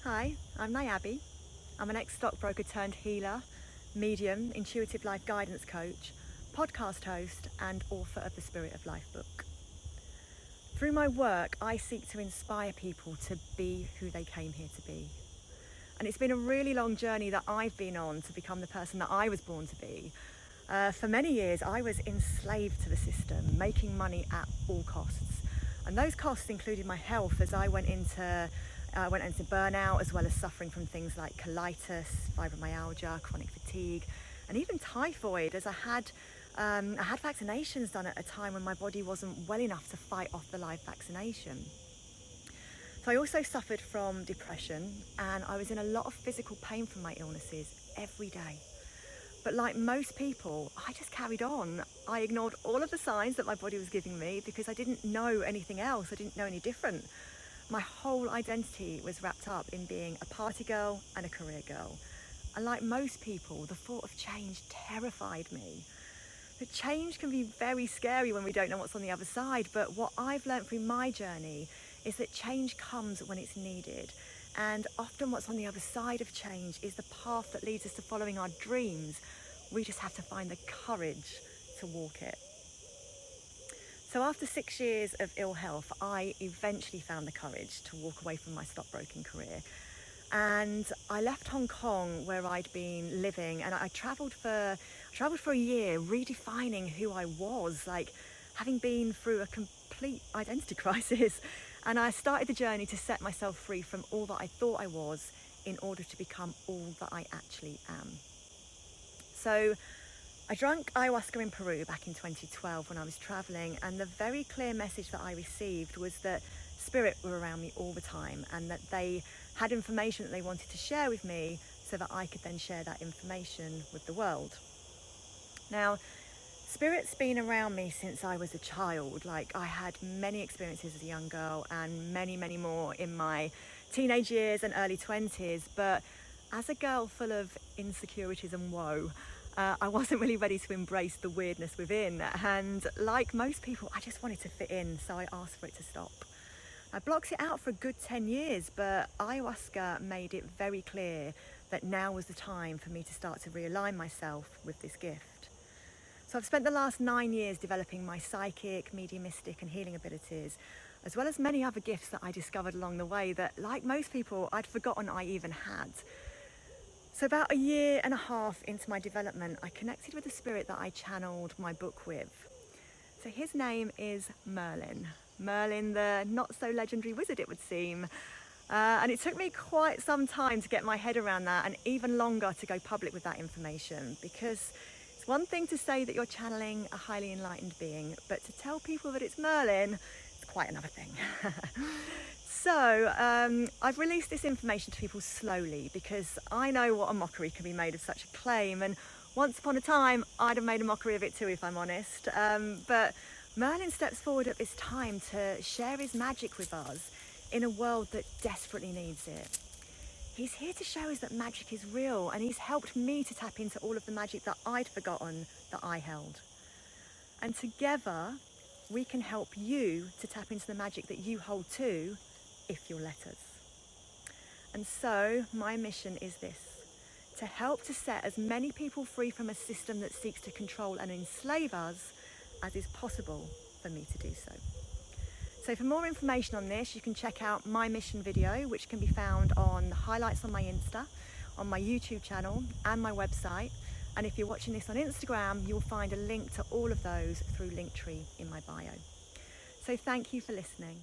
Hi, I'm Nayabi. I'm an ex-stockbroker turned healer, medium, intuitive life guidance coach, podcast host and author of the Spirit of Life book. Through my work, I seek to inspire people to be who they came here to be. And it's been a really long journey that I've been on to become the person that I was born to be. For many years, I was enslaved to the system, making money at all costs. And those costs included my health as I went into burnout, as well as suffering from things like colitis, fibromyalgia, chronic fatigue, and even typhoid, as I had vaccinations done at a time when my body wasn't well enough to fight off the live vaccination. So I also suffered from depression, and I was in a lot of physical pain from my illnesses every day. But like most people, I just carried on. I ignored all of the signs that my body was giving me because I didn't know anything else. I didn't know any different. My whole identity was wrapped up in being a party girl and a career girl. And like most people, the thought of change terrified me. The change can be very scary when we don't know what's on the other side, but what I've learned through my journey is that change comes when it's needed. And often what's on the other side of change is the path that leads us to following our dreams. We just have to find the courage to walk it. So after 6 years of ill health, I eventually found the courage to walk away from my stockbroking career. And I left Hong Kong, where I'd been living, and I travelled for a year, redefining who I was, like having been through a complete identity crisis. And I started the journey to set myself free from all that I thought I was in order to become all that I actually am. So I drank ayahuasca in Peru back in 2012 when I was traveling, and the very clear message that I received was that spirit were around me all the time, and that they had information that they wanted to share with me so that I could then share that information with the world. Now, spirit's been around me since I was a child. Like, I had many experiences as a young girl and many, many more in my teenage years and early 20s. But as a girl full of insecurities and woe, I wasn't really ready to embrace the weirdness within. And like most people, I just wanted to fit in, so I asked for it to stop. I blocked it out for a good 10 years, but ayahuasca made it very clear that now was the time for me to start to realign myself with this gift. So I've spent the last 9 years developing my psychic, mediumistic and healing abilities, as well as many other gifts that I discovered along the way that, like most people, I'd forgotten I even had. So about a year and a half into my development, I connected with a spirit that I channeled my book with. So his name is Merlin. Merlin, the not so legendary wizard, it would seem. And it took me quite some time to get my head around that, and even longer to go public with that information, because it's one thing to say that you're channeling a highly enlightened being, but to tell people that it's Merlin, it's quite another thing. So I've released this information to people slowly, because I know what a mockery can be made of such a claim, and once upon a time I'd have made a mockery of it too, if I'm honest. But Merlin steps forward at this time to share his magic with us in a world that desperately needs it. He's here to show us that magic is real, and he's helped me to tap into all of the magic that I'd forgotten that I held. And together we can help you to tap into the magic that you hold too, if you'll let us. And so my mission is this: to help to set as many people free from a system that seeks to control and enslave us as is possible for me to do so. So for more information on this, you can check out my mission video, which can be found on the highlights on my Insta, on my YouTube channel and my website. And if you're watching this on Instagram, you'll find a link to all of those through Linktree in my bio. So thank you for listening.